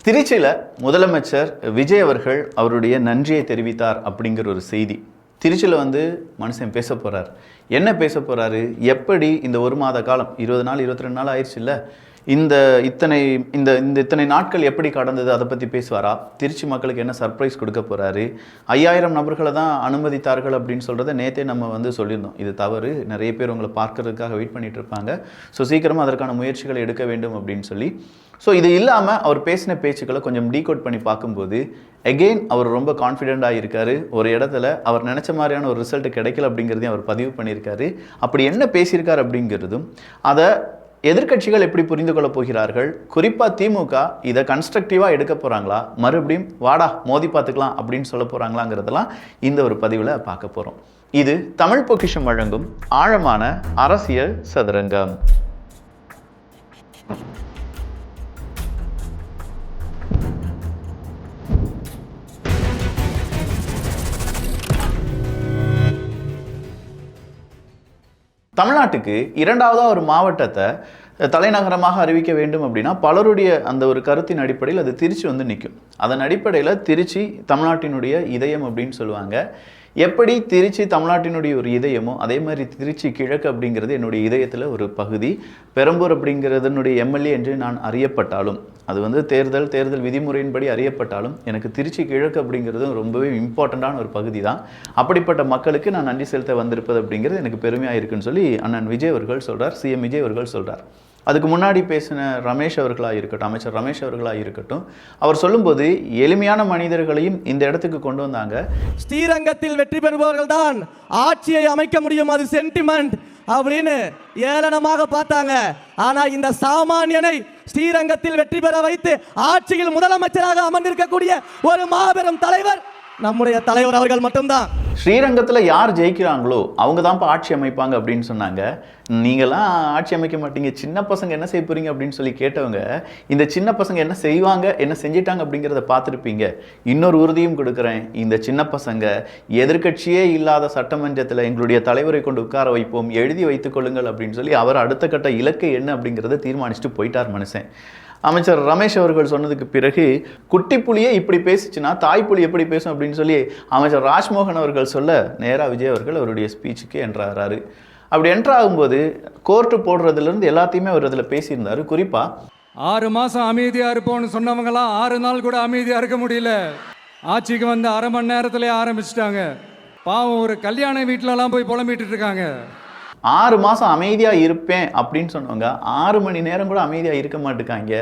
திருச்சியில் முதலமைச்சர் விஜய் அவர்கள் அவருடைய நன்றியை தெரிவித்தார் அப்படிங்கிற ஒரு செய்தி. திருச்சியில் மனுஷன் பேச போகிறார். என்ன பேச போகிறாரு, எப்படி இந்த ஒரு மாத காலம் 20 நாள் 22 நாள் ஆயிடுச்சு இல்லை, இந்த இத்தனை நாட்கள் எப்படி கடந்தது அதை பற்றி பேசுவாரா? திருச்சி மக்களுக்கு என்ன சர்ப்ரைஸ் கொடுக்க போகிறாரு? 5000 நபர்களை தான் அனுமதித்தார்கள் அப்படின்னு சொல்கிறத நேற்றே நம்ம சொல்லியிருந்தோம். இது தவறு, நிறைய பேர் உங்களை பார்க்கறதுக்காக வெயிட் பண்ணிட்டு இருப்பாங்க, ஸோ சீக்கிரமாக அதற்கான முயற்சிகளை எடுக்க வேண்டும் அப்படின்னு சொல்லி. ஸோ இது இல்லாமல் அவர் பேசின பேச்சுக்களை கொஞ்சம் டீகோட் பண்ணி பார்க்கும்போது எகெயின் அவர் ரொம்ப கான்ஃபிடென்ட்டாக இருக்கார். ஒரு இடத்துல அவர் நினச்ச மாதிரியான ஒரு ரிசல்ட் கிடைக்கல அப்படிங்கிறதையும் அவர் பதிவு பண்ணியிருக்காரு. அப்படி என்ன பேசியிருக்கார் அப்படிங்கிறதும் அதை எதிர்க்கட்சிகள் எப்படி புரிந்து கொள்ள போகிறார்கள், குறிப்பாக திமுக இதை கன்ஸ்ட்ரக்டிவாக எடுக்க போகிறாங்களா, மறுபடியும் வாடா மோதி பார்த்துக்கலாம் அப்படின்னு சொல்ல போகிறாங்களாங்கிறதெல்லாம் இந்த ஒரு பதிவில் பார்க்க போகிறோம். இது தமிழ் பொக்கிஷம் வழங்கும் ஆழமான அரசியல் சதுரங்கம். தமிழ்நாட்டுக்கு இரண்டாவதாக ஒரு மாவட்டத்தை தலைநகரமாக அறிவிக்க வேண்டும் அப்படின்னா பலருடைய அந்த ஒரு கருத்தின் அடிப்படையில் அது திருச்சி நிற்கும். அதன் அடிப்படையில் திருச்சி தமிழ்நாட்டினுடைய இதயம் அப்படின்னு சொல்லுவாங்க. எப்படி திருச்சி தமிழ்நாட்டினுடைய ஒரு இதயமோ அதே மாதிரி திருச்சி கிழக்கு அப்படிங்கிறது என்னுடைய இதயத்தில் ஒரு பகுதி. பெரம்பூர் அப்படிங்கிறதனுடைய எம்எல்ஏ என்று நான் அறியப்பட்டாலும், அது தேர்தல் விதிமுறையின்படி அறியப்பட்டாலும், எனக்கு திருச்சி கிழக்கு அப்படிங்கிறது ரொம்பவே இம்பார்ட்டண்ட்டான ஒரு பகுதி தான். அப்படிப்பட்ட மக்களுக்கு நான் நன்றி செலுத்த வந்திருப்பது அப்படிங்கிறது எனக்கு பெருமையாக இருக்குன்னு சொல்லி அண்ணன் விஜய் அவர்கள் சொல்கிறார், சிஎம் விஜய் அவர்கள் சொல்கிறார். அதுக்கு முன்னாடி பேசின ரமேஷ் அவர்களாக இருக்கட்டும், அமைச்சர் ரமேஷ் அவர்களாக இருக்கட்டும், அவர் சொல்லும்போது எளிமையான மனிதர்களையும் இந்த இடத்துக்கு கொண்டு வந்தாங்க. ஸ்ரீரங்கத்தில் வெற்றி பெறுபவர்கள் தான் ஆட்சியை அமைக்க முடியும், அது சென்டிமெண்ட் அப்படின்னு ஏளனமாக பார்த்தாங்க. ஆனா இந்த சாமானியனை ஸ்ரீரங்கத்தில் வெற்றி பெற வைத்து ஆட்சியில் முதலமைச்சராக அமர்ந்திருக்கக்கூடிய ஒரு மாபெரும் தலைவர் நம்முடைய தலைவர் அவர்கள் மட்டும்தான். ஸ்ரீரங்கத்தில் யார் ஜெயிக்கிறாங்களோ அவங்க தான் ஆட்சி அமைப்பாங்க அப்படின்னு சொன்னாங்க. நீங்களாம் ஆட்சி அமைக்க மாட்டீங்க, சின்ன பசங்க என்ன செய்ய போறீங்க அப்படின்னு சொல்லி கேட்டவங்க, இந்த சின்ன பசங்க என்ன செய்வாங்க, என்ன செஞ்சிட்டாங்க அப்படிங்கிறத பார்த்துருப்பீங்க. இன்னொரு உறுதியும் கொடுக்குறேன், இந்த சின்ன பசங்க எதிர்கட்சியே இல்லாத சட்டமன்றத்தில் எங்களுடைய தலைவரை கொண்டு உட்கார வைப்போம், எழுதி வைத்துக் கொள்ளுங்கள் அப்படின்னு சொல்லி அவர் அடுத்த கட்ட இலக்கு என்ன அப்படிங்கிறத தீர்மானிச்சுட்டு போயிட்டார் மனுஷன். அமைச்சர் ரமேஷ் அவர்கள் சொன்னதுக்கு பிறகு குட்டி புலியே இப்படி பேசிச்சுன்னா தாய்ப்புலி எப்படி பேசும் அப்படின்னு சொல்லி அமைச்சர் ராஜ்மோகன் அவர்கள் சொல்ல நேராக விஜய் அவர்கள் அவருடைய ஸ்பீச்சுக்கு என்ட்ராகிறாரு. அப்படி என்ட்ராகும்போது கோர்ட்டு போடுறதுலேருந்து எல்லாத்தையுமே அவர் அதில் பேசியிருந்தார். குறிப்பாக 6 மாதம் அமைதியாக இருப்போம்னு சொன்னவங்களாம் 6 நாள் கூட அமைதியாக இருக்க முடியல. ஆட்சிக்கு வந்து அரை மணி நேரத்திலே ஆரம்பிச்சிட்டாங்க. பாவம், ஒரு கல்யாண வீட்டிலலாம் போய் புலம்பிட்டு இருக்காங்க. 6 மாதம் அமைதியாக இருப்பேன் அப்படின்னு சொன்னவங்க 6 மணி நேரம் கூட அமைதியாக இருக்க மாட்டேங்காங்க.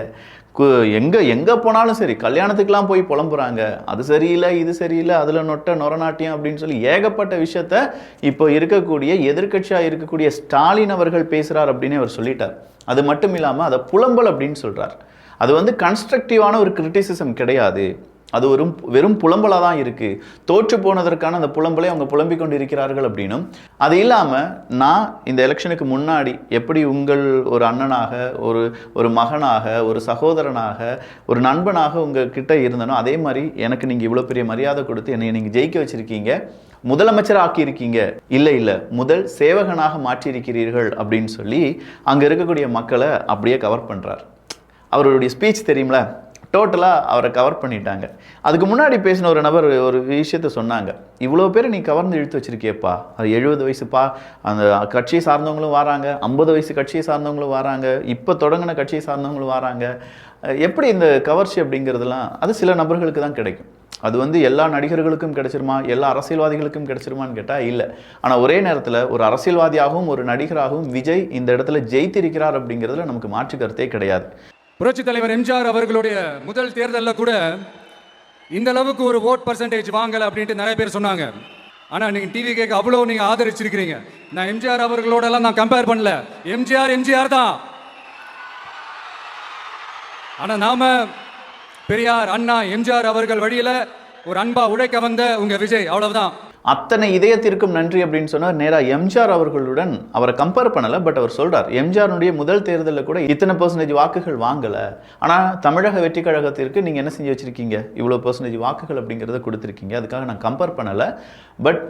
எங்கே போனாலும் சரி, கல்யாணத்துக்கெலாம் போய் புலம்புறாங்க, அது சரியில்லை இது சரியில்லை, அதில் நொரநாட்டியம் அப்படின்னு சொல்லி ஏகப்பட்ட விஷயத்த இப்போ இருக்கக்கூடிய எதிர்க்கட்சியாக இருக்கக்கூடிய ஸ்டாலின் அவர்கள் பேசுகிறார் அப்படின்னு அவர் சொல்லிட்டார். அது மட்டும் இல்லாமல் அதை புலம்பல் அப்படின்னு சொல்கிறார். அது கன்ஸ்ட்ரக்டிவான ஒரு கிரிட்டிசிசம் கிடையாது, அது ஒரு வெறும் புலம்பலாக தான் இருக்குது. தோற்று போனதற்கான அந்த புலம்பலை அவங்க புலம்பிக் கொண்டு இருக்கிறார்கள் அப்படின்னும், அது இல்லாமல் நான் இந்த எலெக்ஷனுக்கு முன்னாடி எப்படி உங்கள் ஒரு அண்ணனாக, ஒரு மகனாக, ஒரு சகோதரனாக, ஒரு நண்பனாக உங்கள் கிட்ட இருந்தனோ அதே மாதிரி எனக்கு நீங்கள் இவ்வளோ பெரிய மரியாதை கொடுத்து என்னை நீங்கள் ஜெயிக்க வச்சுருக்கீங்க, முதலமைச்சர் ஆக்கியிருக்கீங்க, இல்லை முதல் சேவகனாக மாற்றியிருக்கிறீர்கள் அப்படின்னு சொல்லி அங்கே இருக்கக்கூடிய மக்களை அப்படியே கவர் பண்ணுறார். அவருடைய ஸ்பீச் தெரியுங்களா, டோட்டலாக அவரை கவர் பண்ணிட்டாங்க. அதுக்கு முன்னாடி பேசின ஒரு நபர் ஒரு விஷயத்த சொன்னாங்க, இவ்வளோ பேர் நீ கவர்ந்து இழுத்து வச்சிருக்கியப்பா, அது 70 வயசுப்பா, அந்த கட்சியை சார்ந்தவங்களும் வராங்க, 50 வயசு கட்சியை சார்ந்தவங்களும் வராங்க, இப்போ தொடங்கின கட்சியை சார்ந்தவங்களும் வராங்க, எப்படி இந்த கவர்ச்சி அப்படிங்கிறதுலாம் அது சில நபர்களுக்கு தான் கிடைக்கும். அது எல்லா நடிகர்களுக்கும் கிடைச்சிருமா, எல்லா அரசியல்வாதிகளுக்கும் கிடைச்சிருமான்னு கேட்டால் இல்லை. ஆனால் ஒரே நேரத்தில் ஒரு அரசியல்வாதியாகவும் ஒரு நடிகராகவும் விஜய் இந்த இடத்துல ஜெயித்திருக்கிறார் அப்படிங்கிறதுல நமக்கு மாற்று கருத்தே கிடையாது. புரட்சி தலைவர் எம்ஜிஆர் அவர்களுடைய முதல் தேர்தலில் கூட இந்த அளவுக்கு ஒரு ஓட் பர்சன்டேஜ் வாங்கலை அப்படின்ட்டு நிறைய பேர் சொன்னாங்க. ஆனால் நீங்கள் டிவி கேட்க அவ்வளோ நீங்கள் ஆதரிச்சிருக்கிறீங்க. நான் எம்ஜிஆர் அவர்களோடலாம் நான் கம்பேர் பண்ணல, எம்ஜிஆர் தான். ஆனால் நாம பெரியார், அண்ணா, எம்ஜிஆர் அவர்கள் வழியில் ஒரு அன்பா உழைக்க வந்த உங்க விஜய், அவ்வளவுதான். அத்தனை இதயத்திற்கும் நன்றி அப்படின்னு சொன்னார். நேராக எம்ஜிஆர் அவர்களுடன் அவரை கம்பேர் பண்ணலை. பட் அவர் சொல்றார், எம்ஜிஆருடைய முதல் தேர்தலில் கூட இத்தனை % வாக்குகள் வாங்கலை, ஆனால் தமிழக வெற்றி கழகத்திற்கு நீங்கள் என்ன செஞ்சு வச்சிருக்கீங்க, இவ்வளோ % வாக்குகள் அப்படிங்கிறத கொடுத்துருக்கீங்க, அதுக்காக நான் கம்பேர் பண்ணலை. பட்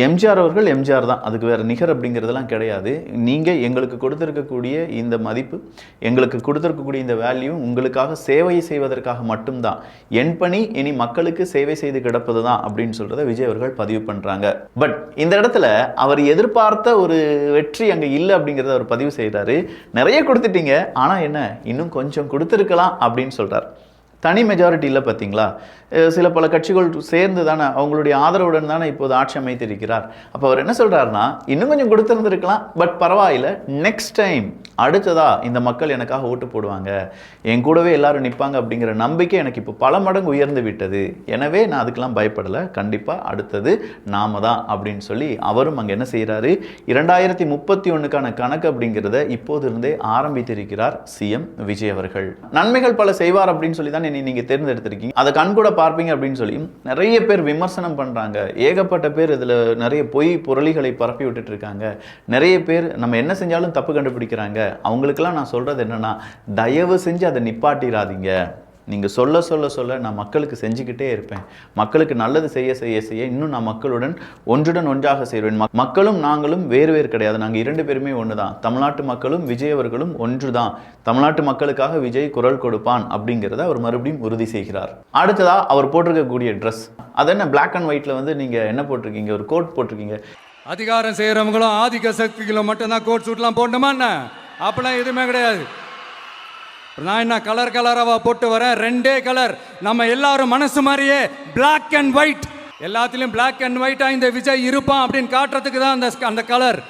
எம்ஜிஆர் அவர்கள் எம்ஜிஆர் தான், அதுக்கு வேறு நிகர் அப்படிங்கிறதெல்லாம் கிடையாது. நீங்கள் எங்களுக்கு கொடுத்துருக்கக்கூடிய இந்த மதிப்பு, எங்களுக்கு கொடுத்துருக்கக்கூடிய இந்த வேல்யூ உங்களுக்காக சேவை செய்வதற்காக மட்டும்தான். என் பணி இனி மக்களுக்கு சேவை செய்து கிடப்பது தான் அப்படின்னு சொல்கிறத விஜய் அவர்கள் பதிவு பண்ணுறாங்க. பட் இந்த இடத்துல அவர் எதிர்பார்த்த ஒரு வெற்றி அங்கே இல்லை அப்படிங்கிறத அவர் பதிவு செய்கிறாரு. நிறைய கொடுத்துட்டீங்க, ஆனால் என்ன இன்னும் கொஞ்சம் கொடுத்துருக்கலாம் அப்படின்னு சொல்கிறார். தனி மெஜாரிட்டி இல்லை பார்த்தீங்களா, சில பல கட்சிகள் சேர்ந்து தானே அவங்களுடைய ஆதரவுடன் தானே இப்போது ஆட்சி அமைத்திருக்கிறார். அப்போ அவர் என்ன சொல்கிறாருன்னா, இன்னும் கொஞ்சம் கொடுத்துருந்துருக்கலாம், பட் பரவாயில்ல, நெக்ஸ்ட் டைம் அடுத்ததா இந்த மக்கள் எனக்காக ஓட்டு போடுவாங்க, என் கூடவே எல்லாரும் நிற்பாங்க அப்படிங்கிற நம்பிக்கை எனக்கு இப்போ பல மடங்கு உயர்ந்து விட்டது, எனவே நான் அதுக்கெல்லாம் பயப்படலை, கண்டிப்பாக அடுத்தது நாம தான் அப்படின்னு சொல்லி அவரும் அங்கே என்ன செய்கிறாரு, 2031க்கான கணக்கு அப்படிங்கிறத இப்போது இருந்தே ஆரம்பித்திருக்கிறார் சிஎம் விஜய் அவர்கள். நன்மைகள் பல செய்வார் அப்படின்னு சொல்லி தான் நீங்க தேர்ந்தெடுத்திருக்கீங்க, அதை கண்கூட பார்ப்பீங்க அப்படின்னு சொல்லி நிறைய பேர் விமர்சனம் பண்றாங்க. ஏகப்பட்ட பேர் இதுல நிறைய பொய் புரளிகளை பரப்பி விட்டுட்டு இருக்காங்க. நிறைய பேர் நம்ம என்ன செஞ்சாலும் தப்பு கண்டுபிடிக்கிறாங்க. அவங்களுக்கெல்லாம் நான் சொல்றது என்னன்னா, தயவு செஞ்சு அதை நிப்பாட்டிடாதீங்க. நீங்கள் சொல்ல சொல்ல சொல்ல நான் மக்களுக்கு செஞ்சுக்கிட்டே இருப்பேன். மக்களுக்கு நல்லது செய்ய செய்ய செய்ய இன்னும் நான் மக்களுடன் ஒன்றுடன் ஒன்றாக செய்வேன். மக்களும் நாங்களும் வேறு வேறு கிடையாது, நாங்கள் 2 பேருமே ஒன்று தான். தமிழ்நாட்டு மக்களும் விஜய் அவர்களும் ஒன்று தான். தமிழ்நாட்டு மக்களுக்காக விஜய் குரல் கொடுப்பான் அப்படிங்கிறத அவர் மறுபடியும் உறுதி செய்கிறார். அடுத்ததா அவர் போட்டிருக்கக்கூடிய ட்ரெஸ், அது என்ன பிளாக் அண்ட் ஒயிட்ல வந்து நீங்கள் என்ன போட்டிருக்கீங்க, ஒரு கோட் போட்டிருக்கீங்க. அதிகாரம் செய்கிறவங்களும் ஆதிக்க சக்திகளும் மட்டும்தான் கோட் சூட்லாம் போடணுமா என்ன? அப்பெல்லாம் எதுவுமே கிடையாது. நான் என்ன கலர் கலராக போட்டு வரேன், 2 கலர், நம்ம எல்லாரும் மனசு மாதிரியே பிளாக் அண்ட் ஒயிட், எல்லாத்திலையும் பிளாக் அண்ட் ஒயிட்டா இந்த விஜய் இருப்பான் அப்படின்னு காட்டுறதுக்கு தான் அந்த கலர்.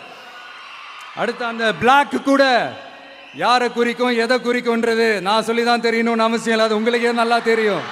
அடுத்து அந்த பிளாக் கூட யாரை குறிக்கும் எதை குறிக்கும்ன்றது நான் சொல்லி தான் தெரியணும்னு அவசியம் இல்லை, அது உங்களுக்கே நல்லா தெரியும்.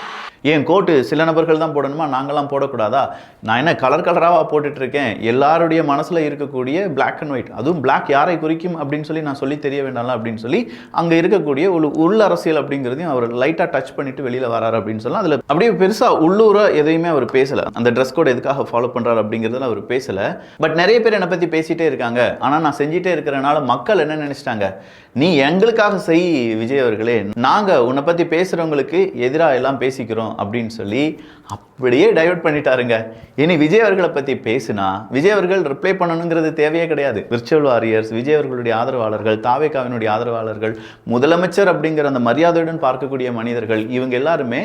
ஏன் கோட்டு சில நபர்கள் தான் போடணுமா, நாங்களாம் போடக்கூடாதா? நான் என்ன கலர் கலராக போட்டுட்டு இருக்கேன், எல்லாருடைய மனசில் இருக்கக்கூடிய பிளாக் அண்ட் ஒயிட், அதுவும் பிளாக் யாரை குறிக்கும் அப்படின்னு சொல்லி நான் சொல்லி தெரிய வேண்டாம் அப்படின்னு சொல்லி அங்கே இருக்கக்கூடிய ஒரு உள்ள அரசியல் அப்படிங்கிறதையும் அவர் லைட்டாக டச் பண்ணிட்டு வெளியில் வராரு அப்படின்னு சொல்லலாம். அதில் அப்படியே பெருசாக உள்ளூராக எதையுமே அவர் பேசலை. அந்த ட்ரெஸ் கோட் எதுக்காக ஃபாலோ பண்ணுறாரு அப்படிங்கிறதுல அவர் பேசலை. பட் நிறைய பேர் என்னை பற்றி பேசிகிட்டே இருக்காங்க. ஆனால் நான் செஞ்சிட்டே இருக்கிறனால மக்கள் என்ன நினச்சிட்டாங்க, நீ எங்களுக்காக செய் விஜய் அவர்களே, நாங்கள் உன்னை பற்றி பேசுகிறவங்களுக்கு எதிராக எல்லாம் பேசிக்கிறோம் அப்படின்னு சொல்லி அப்படியே டைவர்ட் பண்ணிட்டாருங்க. இனி விஜய் அவர்களை பற்றி பேசினா விஜய் அவர்கள் ரிப்ளை பண்ணணுங்கிறது தேவையே கிடையாது. விர்ச்சுவல் வாரியர்ஸ், விஜய் அவர்களுடைய ஆதரவாளர்கள், தாவேகாவினுடைய ஆதரவாளர்கள், முதலமைச்சர் அப்படிங்கிற அந்த மரியாதையுடன் பார்க்கக்கூடிய மனிதர்கள், இவங்க எல்லாருமே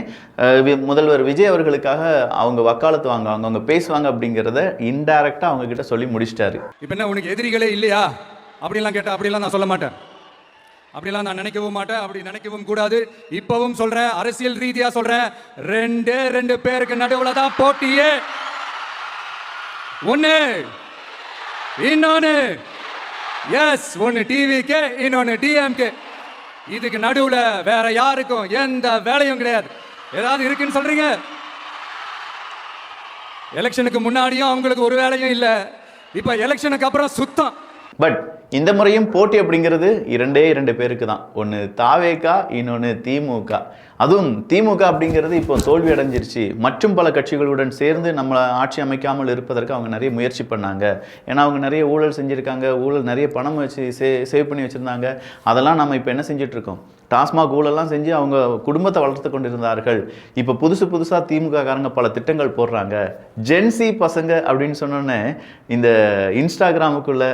முதல்வர் விஜய் அவர்களுக்காக அவங்க வக்காலத்து வாங்குவாங்க, அவங்க பேசுவாங்க அப்படிங்கிறத இன்டைரக்டாக அவங்க கிட்ட சொல்லி முடிச்சிட்டாரு. இப்போ என்ன உனக்கு எதிரிகளே இல்லையா அப்படிலாம் கேட்டால் அப்படிலாம் நான் சொல்ல மாட்டேன், அப்படிலாம் நான் நினைக்கவும் மாட்டேன், அப்படி நினைக்கவும் கூடாது. இப்பவும் சொல்றேன், அரசியல் ரீதியா சொல்றேன், 2 பேருக்கு நடுவுல தான் போட்டியே. ஒன்னு இன்னொன்னு எஸ், ஒன்னு டிவிக்கு, இன்னொன்னு டிஎம்கே. இதுக்கு நடுவுல வேற யாருக்கும் எந்த வேலையும் கிடையாது. ஏதாவது இருக்குன்னு சொல்றீங்க? எலெக்ஷனுக்கு முன்னாடியும் அவங்களுக்கு ஒரு வேலையும் இல்லை, இப்ப எலெக்ஷனுக்கு அப்புறம் சுத்தம். பட் இந்த முறையும் போட்டி அப்படிங்கிறது 2 பேருக்கு தான். ஒன்று தாவேகா, இன்னொன்று திமுக. அதுவும் திமுக அப்படிங்கிறது இப்போ தோல்வி அடைஞ்சிருச்சு. மற்றும் பல கட்சிகளுடன் சேர்ந்து நம்மளை ஆட்சி அமைக்காமல் இருப்பதற்கு அவங்க நிறைய முயற்சி பண்ணாங்க. ஏன்னா அவங்க நிறைய ஊழல் செஞ்சுருக்காங்க, ஊழல் நிறைய பணம் வச்சு சேவ் பண்ணி வச்சுருந்தாங்க. அதெல்லாம் நம்ம இப்போ என்ன செஞ்சிட்ருக்கோம், டாஸ்மாக் ஊழல்லாம் செஞ்சு அவங்க குடும்பத்தை வளர்த்து கொண்டிருந்தார்கள். இப்போ புதுசாக திமுக காரங்க பல திட்டங்கள் போடுறாங்க. ஜென்சி பசங்க அப்படின்னு சொன்னோன்னே இந்த இன்ஸ்டாகிராமுக்குள்ள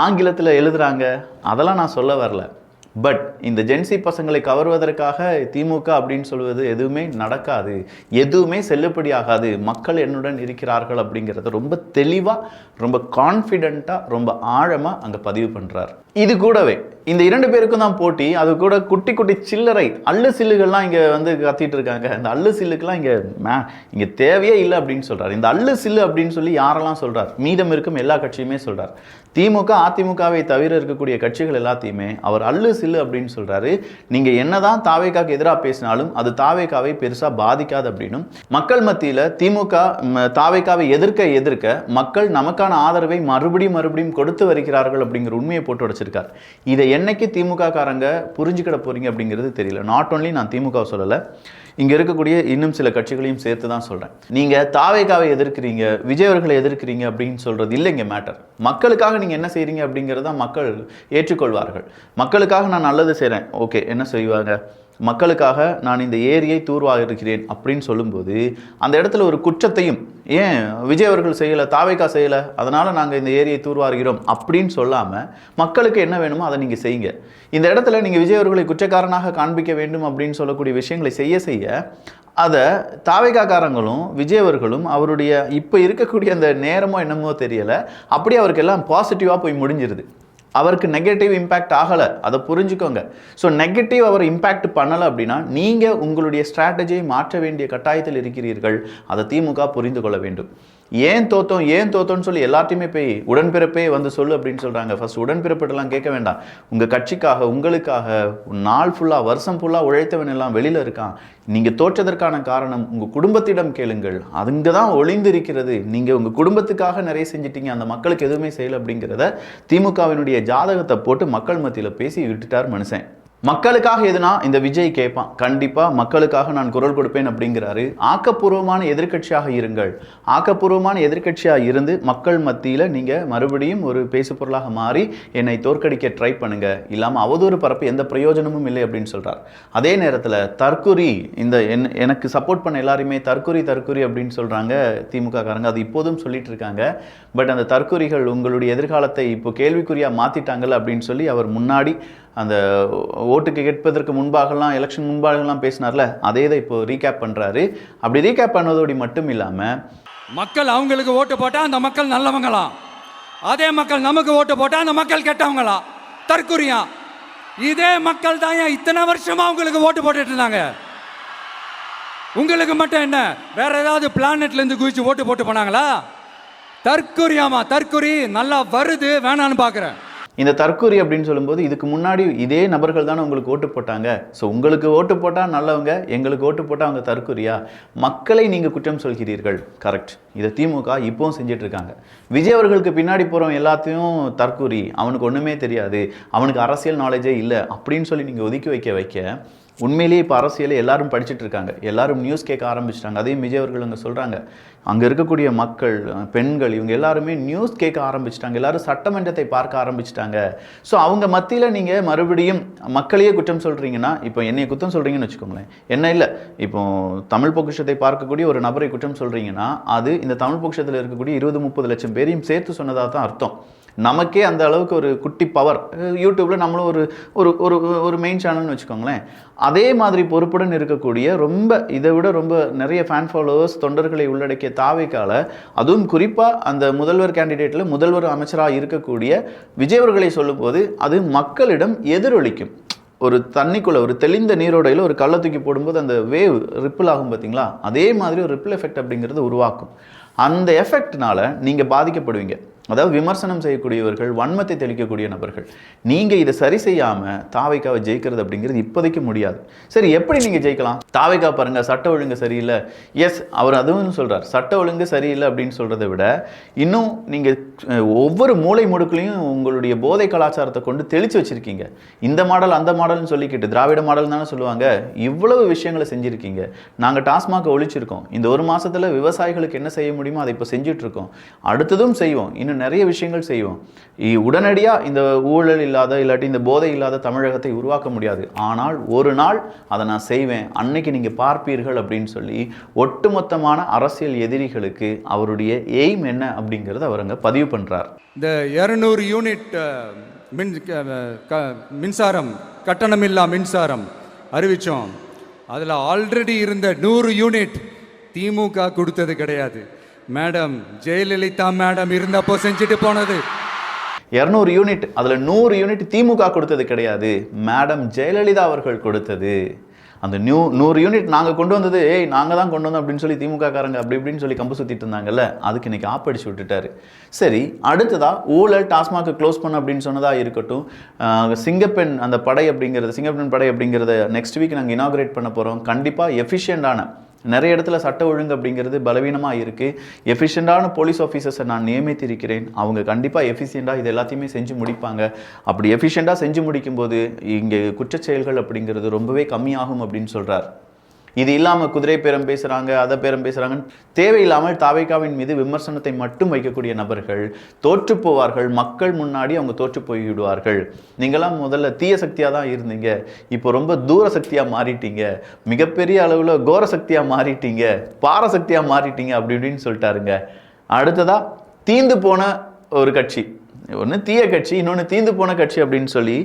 ஆங்கிலத்தில் எழுதுறாங்க, அதெல்லாம் நான் சொல்ல வரல. பட் இந்த ஜென்சி பசங்களை கவர்வதற்காக திமுக அப்படின்னு சொல்வது எதுவுமே நடக்காது, எதுவுமே செல்லுபடி ஆகாது. மக்கள் என்னுடன் இருக்கிறார்கள் அப்படிங்கிறத ரொம்ப தெளிவாக, ரொம்ப கான்ஃபிடென்ட்டாக, ரொம்ப ஆழமாக அங்கே பதிவு பண்ணுறார். இது கூடவே இந்த 2 பேருக்கும் தான் போட்டி. அது கூட குட்டி குட்டி சில்லறை அல்லு சில்லுகள்லாம் இங்கே வந்து கத்திட்டு இருக்காங்க. இந்த அல்லு சில்லுக்கெல்லாம் இங்கே தேவையே இல்லை அப்படின்னு சொல்கிறார். இந்த அல்லு சில்லு அப்படின்னு சொல்லி யாரெல்லாம் சொல்கிறார், மீதம் இருக்கும் எல்லா கட்சியுமே சொல்கிறார். திமுக அதிமுகவை தவிர இருக்கக்கூடிய கட்சிகள் எல்லாத்தையுமே அவர் அல்லு சில்லு அப்படின்னு சொல்கிறாரு. நீங்கள் என்னதான் தாவேகாவுக்கு எதிராக பேசினாலும் அது தாவேகாவை பெருசாக பாதிக்காது அப்படின்னும், மக்கள் மத்தியில் திமுக தாவேகாவை எதிர்க்க மக்கள் நமக்கான ஆதரவை மறுபடியும் கொடுத்து வருகிறார்கள் அப்படிங்கிற உண்மையை போட்டு உடைச்சிருக்கார். இதை என்னைக்கு திமுக காரங்க புரிஞ்சுக்கிட போறீங்க அப்படிங்கிறது தெரியல. நாட் ஓன்லி நான் திமுக சொல்லலை, இங்கே இருக்கக்கூடிய இன்னும் சில கட்சிகளையும் சேர்த்து தான் சொல்கிறேன். நீங்கள் தாவேகாவை எதிர்க்கிறீங்க, விஜய் அவர்களை எதிர்க்கிறீங்க அப்படின்னு சொல்கிறது இல்லைங்க மேட்டர். மக்களுக்காக நீங்கள் என்ன செய்கிறீங்க அப்படிங்கிறத மக்கள் ஏற்றுக்கொள்வார்கள். மக்களுக்காக நான் நல்லது செய்கிறேன், ஓகே, என்ன செய்வாங்க? மக்களுக்காக நான் இந்த ஏரியை தூர்வாருக்கிறேன் அப்படின்னு சொல்லும்போது அந்த இடத்துல ஒரு குற்றத்தையும், ஏன் விஜய் அவர்கள் செய்யலை, தாவேகா செய்யலை, அதனால் நாங்கள் இந்த ஏரியை தூர்வாருகிறோம் அப்படின்னு சொல்லாமல் மக்களுக்கு என்ன வேணுமோ அதை நீங்கள் செய்யுங்க. இந்த இடத்துல நீங்கள் விஜய் அவர்களை குற்றக்காரனாக காண்பிக்க வேண்டும் அப்படின்னு சொல்லக்கூடிய விஷயங்களை செய்ய அதை தாவேகாக்காரங்களும் விஜய் அவர்களும் அவருடைய இப்போ இருக்கக்கூடிய அந்த நேரமோ என்னமோ தெரியலை, அப்படியே அவருக்கு எல்லாம் பாசிட்டிவாக போய் முடிஞ்சிருது. அவருக்கு நெகட்டிவ் இம்பேக்ட் ஆகலை, அதை புரிஞ்சுக்கோங்க. ஸோ நெகட்டிவ் அவர் இம்பேக்ட் பண்ணலை அப்படின்னா நீங்கள் உங்களுடைய ஸ்ட்ராட்டஜியை மாற்ற வேண்டிய கட்டாயத்தில் இருக்கிறீர்கள். அதை திமுக புரிந்து கொள்ள வேண்டும். ஏன் தோத்தோன்னு சொல்லி எல்லாத்தையுமே போய் உடன்பிறப்பே வந்து சொல்லு அப்படின்னு சொல்கிறாங்க. ஃபர்ஸ்ட் உடன்பிறப்பிட்டெல்லாம் கேட்க வேண்டாம். உங்கள் கட்சிக்காக, உங்களுக்காக நாள் ஃபுல்லாக, வருஷம் ஃபுல்லாக உழைத்தவன் எல்லாம் வெளியில் இருக்கான். நீங்கள் தோற்றதற்கான காரணம் உங்கள் குடும்பத்திடம் கேளுங்கள். அதுங்க தான் ஒளிந்திருக்கிறது. நீங்கள் உங்கள் குடும்பத்துக்காக நிறைய செஞ்சிட்டீங்க, அந்த மக்களுக்கு எதுவுமே செய்யலை அப்படிங்கிறத திமுகவினுடைய ஜாதகத்தை போட்டு மக்கள் மத்தியில் பேசி விட்டுட்டார் மனுஷன். மக்களுக்காக எதுனா இந்த விஜய் கேட்பான், கண்டிப்பாக மக்களுக்காக நான் குரல் கொடுப்பேன் அப்படிங்கிறாரு. ஆக்கப்பூர்வமான எதிர்க்கட்சியாக இருங்கள். ஆக்கப்பூர்வமான எதிர்க்கட்சியாக இருந்து மக்கள் மத்தியில் நீங்கள் மறுபடியும் ஒரு பேசு பொருளாக மாறி என்னை தோற்கடிக்க ட்ரை பண்ணுங்க, இல்லாமல் அவதூறு பரப்பு எந்த பிரயோஜனமும் இல்லை அப்படின்னு சொல்கிறார். அதே நேரத்தில் தற்குறி, இந்த எனக்கு சப்போர்ட் பண்ண எல்லாருமே தற்குறி அப்படின்னு சொல்கிறாங்க திமுக காரங்க. அது இப்போதும் சொல்லிட்டு இருக்காங்க. பட் அந்த தற்குறிகள் உங்களுடைய எதிர்காலத்தை இப்போ கேள்விக்குறியாக மாற்றிட்டாங்கல்ல அப்படின்னு சொல்லி அவர் முன்னாடி அந்த ஓட்டுக்கு கேட்பதற்கு முன்பாகலாம், எலெக்ஷன் முன்பாகலாம் பேசினார்ல, அதே தான் இப்போ ரீகேப் பண்ணுறாரு. அப்படி ரீகேப் பண்ணதோடு மட்டும் இல்லாமல் மக்கள் அவங்களுக்கு ஓட்டு போட்டால் அந்த மக்கள் நல்லவங்களாம், அதே மக்கள் நமக்கு ஓட்டு போட்டால் அந்த மக்கள் கெட்டவங்களா, தற்குறியா. இதே மக்கள் தான் இத்தனை வருஷமா உங்களுக்கு ஓட்டு போட்டுட்டு இருந்தாங்க. உங்களுக்கு மட்டும் என்ன வேற ஏதாவது பிளானெட்ல இருந்து குதிச்சு ஓட்டு போட்டு போனாங்களா? தற்குறியாமா, தற்குறி நல்லா வருது, வேணான்னு பார்க்குறேன். இந்த தற்கூரி அப்படின்னு சொல்லும்போது இதுக்கு முன்னாடி இதே நபர்கள் தானே உங்களுக்கு ஓட்டு போட்டாங்க. ஸோ உங்களுக்கு ஓட்டு போட்டால் நல்லவங்க, எங்களுக்கு ஓட்டு போட்டால் அவங்க தற்கூரியா? மக்களை நீங்கள் குற்றம் சொல்கிறீர்கள், கரெக்ட். இதை திமுக இப்போவும் செஞ்சுட்டு இருக்காங்க. விஜய் அவர்களுக்கு பின்னாடி போகிறவன் எல்லாத்தையும் தற்கூரி, அவனுக்கு ஒன்றுமே தெரியாது, அவனுக்கு அரசியல் நாலேஜே இல்லை அப்படின்னு சொல்லி நீங்கள் ஒதுக்கி வைக்க உண்மையிலேயே இப்போ அரசியலை எல்லாரும் படிச்சுட்டு இருக்காங்க, எல்லாரும் நியூஸ் கேட்க ஆரம்பிச்சிட்டாங்க. அதையும் விஜய் அவர்கள் அங்கே சொல்கிறாங்க. அங்கே இருக்கக்கூடிய மக்கள், பெண்கள், இவங்க எல்லாருமே நியூஸ் கேட்க ஆரம்பிச்சிட்டாங்க, எல்லாரும் சட்டமன்றத்தை பார்க்க ஆரம்பிச்சிட்டாங்க. ஸோ அவங்க மத்தியில் நீங்கள் மறுபடியும் மக்களையே குற்றம் சொல்கிறீங்கன்னா, இப்போ என்னை குற்றம் சொல்கிறீங்கன்னு வச்சுக்கோங்களேன், என்ன இல்லை, இப்போ தமிழ் பொக்கிஷத்தை பார்க்கக்கூடிய ஒரு நபரை குற்றம் சொல்கிறீங்கன்னா அது இந்த தமிழ் பொக்கிஷத்தில் இருக்கக்கூடிய 20-30 லட்சம் பேரையும் சேர்த்து சொன்னதாக தான் அர்த்தம். நமக்கே அந்த அளவுக்கு ஒரு குட்டி பவர், யூடியூப்பில் நம்மளும் ஒரு மெயின் சேனல்னு வச்சுக்கோங்களேன். அதே மாதிரி பொறுப்புடன் இருக்கக்கூடிய இதை விட ரொம்ப நிறைய ஃபேன் ஃபாலோவர்ஸ், தொண்டர்களை உள்ளடக்கிய தாவேக்கால, அதுவும் குறிப்பாக அந்த முதல்வர் கேண்டிடேட்டில் முதல்வர் அமைச்சராக இருக்கக்கூடிய விஜய் அவர்களை சொல்லும்போது அது மக்களிடம் எதிரொலிக்கும். ஒரு தண்ணிக்குள்ளே, ஒரு தெளிந்த நீரோடையில் ஒரு கல்லை தூக்கி போடும்போது அந்த வேவ் ரிப்பிள் ஆகும் பார்த்தீங்களா, அதே மாதிரி ஒரு ரிப்பிள் எஃபெக்ட் அப்படிங்கிறது உருவாக்கும். அந்த எஃபெக்ட்னால நீங்கள் பாதிக்கப்படுவீங்க. அதாவது விமர்சனம் செய்யக்கூடியவர்கள், வன்மத்தை தெளிக்கக்கூடிய நபர்கள். நீங்கள் இதை சரி செய்யாமல் தாவேக்காவை ஜெயிக்கிறது அப்படிங்கிறது இப்போதைக்கு முடியாது. சரி, எப்படி நீங்கள் ஜெயிக்கலாம்? தாவேக்கா பாருங்கள், சட்ட ஒழுங்கு சரியில்லை. எஸ், அவர் அதுவும் சொல்கிறார், சட்ட ஒழுங்கு சரியில்லை அப்படின்னு சொல்கிறத விட இன்னும் நீங்கள் ஒவ்வொரு மூளை முடுக்குலையும் உங்களுடைய போதை கலாச்சாரத்தை கொண்டு தெளித்து வச்சுருக்கீங்க. இந்த மாடல் அந்த மாடல்னு சொல்லிக்கிட்டு, திராவிட மாடல் தானே சொல்லுவாங்க, இவ்வளவு விஷயங்களை செஞ்சுருக்கீங்க. நாங்கள் டாஸ்மாக ஒழிச்சிருக்கோம். இந்த ஒரு மாதத்தில் விவசாயிகளுக்கு என்ன செய்ய முடியுமோ அதை இப்போ செஞ்சுட்ருக்கோம், அடுத்ததும் செய்வோம், இன்னும் நிறைய விஷயங்கள் செய்வோம். உடனடியாக இந்த ஊழல் இல்லாத, இல்லாட்டி இந்த போதை இல்லாத தமிழகத்தை உருவாக்க முடியாது. ஆனால் ஒரு நாள் அதை நான் செய்வேன், அன்னைக்கு நீங்கள் பார்ப்பீர்கள் அப்படின்னு சொல்லி ஒட்டுமொத்தமான அரசியல் எதிரிகளுக்கு அவருடைய எய்ம் என்ன அப்படிங்கிறத அவருங்க பதிவு பண்ணுறார். இந்த 200 யூனிட் மின்சாரம், கட்டணமில்லா மின்சாரம் அறிவித்தோம். அதில் ஆல்ரெடி இருந்த 100 யூனிட் திமுக கொடுத்தது கிடையாது. மேடம் ஜெயலலிதா மேடம் இருந்தப்போ செஞ்சுட்டு போனது. 200 யூனிட், அதில் 100 யூனிட் திமுக கொடுத்தது கிடையாது, மேடம் ஜெயலலிதா அவர்கள் கொடுத்தது. அந்த 100 யூனிட் நாங்கள் கொண்டு வந்தது, நாங்கள் தான் கொண்டு வந்தோம் அப்படின்னு சொல்லி திமுக காரங்க அப்படி இப்படின்னு சொல்லி கம்பு சுற்றிட்டு இருந்தாங்கல்ல, அதுக்கு இன்னைக்கு ஆப்படிச்சு விட்டுட்டாரு. சரி, அடுத்ததாக ஊழல் டாஸ்மாக் க்ளோஸ் பண்ண அப்படின்னு சொன்னதாக இருக்கட்டும். சிங்கப்பெண் அந்த படை அப்படிங்கிறது, சிங்கப்பெண் படை அப்படிங்கிறத நெக்ஸ்ட் வீக் நாங்கள் இனாகிரேட் பண்ண போகிறோம். கண்டிப்பாக எஃபிஷியண்டான, நிறைய இடத்துல சட்ட ஒழுங்கு அப்படிங்கிறது பலவீனமாக இருக்குது, எஃபிஷியண்டான போலீஸ் ஆஃபீஸர்ஸை நான் நியமித்திருக்கிறேன். அவங்க கண்டிப்பாக எஃபிஷியண்டாக இது எல்லாத்தையுமே செஞ்சு முடிப்பாங்க. அப்படி எஃபிஷியண்டாக செஞ்சு முடிக்கும்போது இங்கே குற்றச்செயல்கள் அப்படிங்கிறது ரொம்பவே கம்மியாகும் அப்படின்னு சொல்கிறார். இது இல்லாமல் குதிரை பேரம் பேசுகிறாங்க, அதை பேரம் பேசுகிறாங்கன்னு தேவையில்லாமல் தாவேகாவின் மீது விமர்சனத்தை மட்டும் வைக்கக்கூடிய நபர்கள் தோற்று போவார்கள். மக்கள் முன்னாடி அவங்க தோற்று போய்விடுவார்கள். நீங்களாம் முதல்ல தீய சக்தியாக தான் இருந்தீங்க, இப்போ ரொம்ப தூர சக்தியாக மாறிட்டீங்க, மிகப்பெரிய அளவில் கோர சக்தியாக மாறிட்டீங்க, பாரசக்தியாக மாறிட்டீங்க அப்படி இப்படின்னு சொல்லிட்டாருங்க. அடுத்ததா தீந்து போன ஒரு கட்சி, ஒன்று தீய கட்சி, இன்னொன்று தீந்து போன கட்சி அப்படின்னு சொல்லி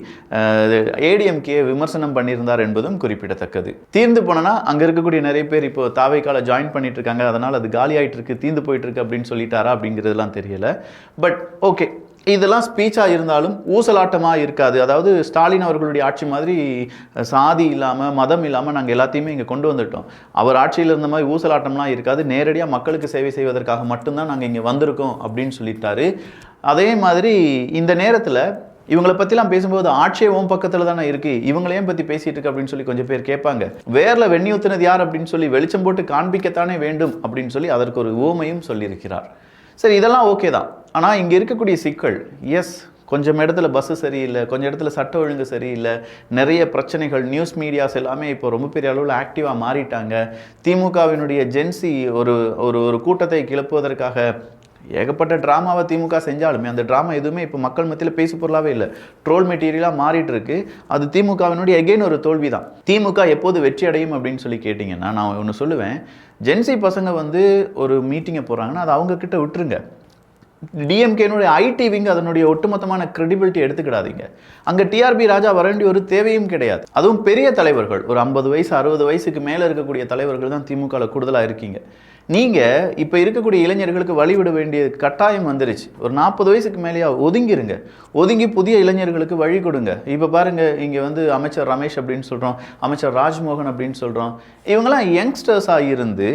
ஏடிஎம்கே விமர்சனம் பண்ணியிருந்தார் என்பதும் குறிப்பிடத்தக்கது. தீர்ந்து போனனா அங்கே இருக்கக்கூடிய நிறைய பேர் இப்போ தாவேகால ஜாயின் பண்ணிட்டு இருக்காங்க, அதனால் அது காலி ஆகிட்டு இருக்கு, தீந்து போயிட்டு இருக்கு அப்படின்னு சொல்லிட்டாரா அப்படிங்கிறதுலாம் தெரியல. பட் ஓகே, இதெல்லாம் ஸ்பீச்சாக இருந்தாலும் ஊசலாட்டமாக இருக்காது. அதாவது ஸ்டாலின் அவர்களுடைய ஆட்சி மாதிரி சாதி இல்லாமல் மதம் இல்லாமல் நாங்கள் எல்லாத்தையுமே இங்கே கொண்டு வந்துட்டோம், அவர் ஆட்சியில் இருந்த மாதிரி ஊசலாட்டம்லாம் இருக்காது, நேரடியாக மக்களுக்கு சேவை செய்வதற்காக மட்டும்தான் நாங்கள் இங்கே வந்திருக்கோம் அப்படின்னு சொல்லிட்டாரு. அதே மாதிரி இந்த நேரத்தில் இவங்களை பற்றிலாம் பேசும்போது ஆட்சியே ஓம் பக்கத்தில் தானே இருக்குது, இவங்களையும் பற்றி பேசிகிட்டு இருக்கு அப்படின்னு சொல்லி கொஞ்சம் பேர் கேட்பாங்க. வேரில் வெண்ணி ஊற்றுனது யார் அப்படின்னு சொல்லி வெளிச்சம் போட்டு காண்பிக்கத்தானே வேண்டும் அப்படின்னு சொல்லி அதற்கு ஒரு உவமையும் சொல்லியிருக்கிறார். சரி, இதெல்லாம் ஓகே தான். ஆனால் இங்கே இருக்கக்கூடிய சிக்கல், எஸ் கொஞ்சம் இடத்துல பஸ்ஸு சரியில்லை, கொஞ்சம் இடத்துல சட்ட ஒழுங்கு சரியில்லை, நிறைய பிரச்சனைகள், நியூஸ் மீடியாஸ் எல்லாமே இப்போ ரொம்ப பெரிய அளவில் ஆக்டிவாக மாறிட்டாங்க. திமுகவினுடைய ஜென்சி ஒரு ஒரு ஒரு கூட்டத்தை கிளப்புவதற்காக ஏகப்பட்ட ட்ராமாவை திமுக செஞ்சாலுமே அந்த ட்ராமா எதுவுமே இப்போ மக்கள் மத்தியில் பேசு பொருளாகவே இல்லை, ட்ரோல் மெட்டீரியலாக மாறிட்டு இருக்கு. அது திமுகவினுடைய எகெயின் ஒரு தோல்வி தான். திமுக எப்போது வெற்றி அடையும் அப்படின்னு சொல்லி கேட்டிங்கன்னா நான் ஒன்று சொல்லுவேன், ஜென்சி பசங்க வந்து ஒரு மீட்டிங்கை போகிறாங்கன்னா அது அவங்கக்கிட்ட விட்டுருங்க. டிஎம்கேனுடைய ஐடி விங் அதனுடைய ஒட்டுமொத்தமான கிரெடிபிலிட்டி எடுத்துக்கிடாதீங்க. அங்கே டிஆர்பி ராஜா வர வேண்டிய ஒரு தேவையும் கிடையாது. அதுவும் பெரிய தலைவர்கள், ஒரு 50 வயசு 60 வயசுக்கு மேலே இருக்கக்கூடிய தலைவர்கள் தான் திமுகவில் கூடுதலாக இருக்கீங்க. நீங்கள் இப்போ இருக்கக்கூடிய இளைஞர்களுக்கு வழிவிட வேண்டிய கட்டாயம் வந்துருச்சு. ஒரு 40 வயசுக்கு மேலேயா ஒதுங்கிருங்க, ஒதுங்கி புதிய இளைஞர்களுக்கு வழி கொடுங்க. இப்போ பாருங்கள், இங்கே வந்து அமைச்சர் ரமேஷ் அப்படின்னு சொல்கிறோம், அமைச்சர் ராஜ்மோகன் அப்படின்னு சொல்கிறோம், இவங்கெல்லாம் யங்ஸ்டர்ஸாக இருந்து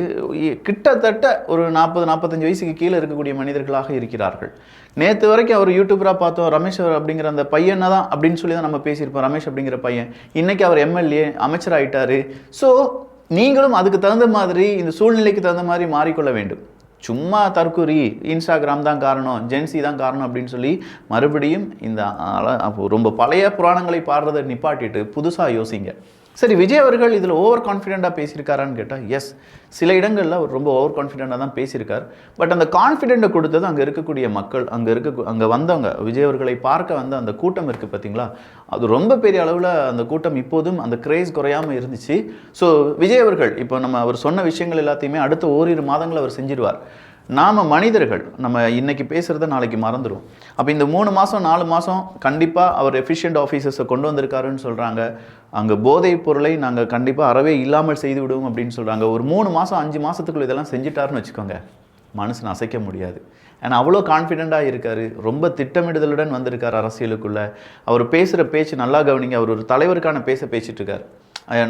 கிட்டத்தட்ட ஒரு 40-45 வயசுக்கு கீழே இருக்கக்கூடிய மனிதர்களாக இருக்கிறார்கள். நேற்று வரைக்கும் அவர் யூடியூபராக பார்த்தோம், ரமேஷ் அப்படிங்கிற அந்த பையனை தான் அப்படின்னு சொல்லி தான் நம்ம பேசியிருப்போம். ரமேஷ் அப்படிங்கிற பையன் இன்னைக்கு அவர் எம்எல்ஏ அமைச்சர் ஆகிட்டாரு. ஸோ நீங்களும் அதுக்கு தகுந்த மாதிரி இந்த சூழ்நிலைக்கு தகுந்த மாதிரி மாறிக்கொள்ள வேண்டும். சும்மா தற்கூரி இன்ஸ்டாகிராம் தான் காரணம், ஜென்சி தான் காரணம் அப்படின்னு சொல்லி மறுபடியும் இந்த ரொம்ப பழைய புராணங்களை பாடுறதை நிப்பாட்டிட்டு புதுசாக யோசிங்க. சரி, விஜய் அவர்கள் இதில் ஓவர் கான்ஃபிடென்ட்டாக பேசியிருக்காரான்னு கேட்டால் எஸ், சில இடங்களில் அவர் ரொம்ப ஓவர் கான்ஃபிடென்ட்டாக தான் பேசியிருக்கார். பட் அந்த கான்ஃபிடென்ட்டை கொடுத்தது அங்கே இருக்கக்கூடிய மக்கள், அங்கே வந்தவங்க, விஜய் அவர்களை பார்க்க வந்த அந்த கூட்டம் இருக்குது பார்த்தீங்களா, அது ரொம்ப பெரிய அளவில் அந்த கூட்டம் இப்போதும் அந்த கிரேஸ் குறையாமல் இருந்துச்சு. ஸோ விஜய் அவர்கள் இப்போ அவர் சொன்ன விஷயங்கள் எல்லாத்தையுமே அடுத்த ஓரிரு மாதங்கள் அவர் செஞ்சிடுவார். நாம் மனிதர்கள் நம்ம இன்றைக்கி பேசுகிறத நாளைக்கு மறந்துடும். அப்போ இந்த 3 மாதம் 4 மாதம் கண்டிப்பாக அவர் எஃபிஷியன்ட் ஆஃபீஸர்ஸை கொண்டு வந்திருக்காருன்னு சொல்கிறாங்க. அங்கே போதைப் பொருளை நாங்கள் கண்டிப்பாக அறவே இல்லாமல் செய்து விடுவோம் அப்படின்னு சொல்கிறாங்க. ஒரு 3 மாதம் 5 மாதத்துக்குள்ள இதெல்லாம் செஞ்சிட்டாருன்னு வச்சுக்கோங்க, மனுஷன் அசைக்க முடியாது. ஏன்னா அவ்வளோ கான்ஃபிடெண்ட்டாக இருக்கார், ரொம்ப திட்டமிடுதலுடன் வந்திருக்கார் அரசியலுக்குள்ளே. அவர் பேசுகிற பேச்சு நல்லா கவனிங்க, அவர் ஒரு தலைவருக்கான பேசிகிட்ருக்கார்.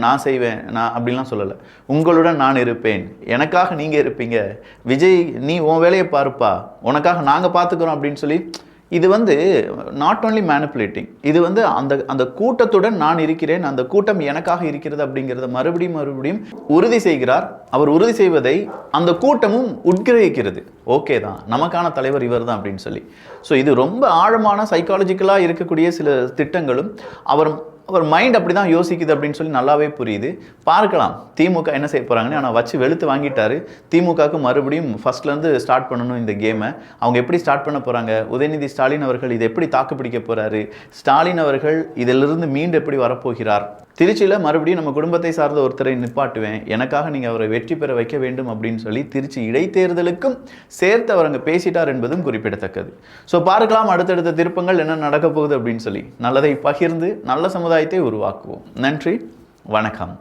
நான் செய்வேன், நான் அப்படிலாம் சொல்லலை, உங்களுடன் நான் இருப்பேன், எனக்காக நீங்கள் இருப்பீங்க, விஜய் நீ உன் வேலையை பாருப்பா, உனக்காக நாங்கள் பார்த்துக்குறோம் அப்படின்னு சொல்லி. இது வந்து நாட் ஓன்லி மேனிப்புலேட்டிங், இது வந்து அந்த கூட்டத்துடன் நான் இருக்கிறேன், அந்த கூட்டம் எனக்காக இருக்கிறது அப்படிங்கிறத மறுபடியும் உறுதி செய்கிறார். அவர் உறுதி செய்வதை அந்த கூட்டமும் உட்கிரகிக்கிறது. ஓகே தான், நமக்கான தலைவர் இவர் தான் அப்படின்னு சொல்லி. ஸோ இது ரொம்ப ஆழமான சைக்காலஜிக்கலாக இருக்கக்கூடிய சில திட்டங்களும் அவர் மைண்ட் அப்படி தான் யோசிக்குது அப்படின்னு சொல்லி நல்லாவே புரியுது. பார்க்கலாம் திமுக என்ன செய்ய போகிறாங்கன்னு. ஆனால் வச்சு வெளுத்து வாங்கிட்டாரு. திமுகவுக்கு மறுபடியும் ஃபஸ்ட்லேருந்து ஸ்டார்ட் பண்ணணும் இந்த கேமை. அவங்க எப்படி ஸ்டார்ட் பண்ண போகிறாங்க, உதயநிதி ஸ்டாலின் அவர்கள் இதை எப்படி தாக்கு பிடிக்க போகிறாரு, ஸ்டாலின் அவர்கள் இதிலிருந்து மீண்டு எப்படி வரப்போகிறார். திருச்சியில் மறுபடியும் நம்ம குடும்பத்தை சார்ந்த ஒருத்தரை நிப்பாட்டுவேன், எனக்காக நீங்கள் அவரை வெற்றி பெற வைக்க வேண்டும் அப்படின்னு சொல்லி திருச்சி இடைத்தேர்தலுக்கும் சேர்த்து அவர் அங்கே பேசிட்டார் என்பதும் குறிப்பிடத்தக்கது. ஸோ பார்க்கலாம் அடுத்தடுத்த திருப்பங்கள் என்ன நடக்க போகுது அப்படின்னு சொல்லி. நல்லதை பகிர்ந்து நல்ல சமுதாயத்தை உருவாக்குவோம். நன்றி, வணக்கம்.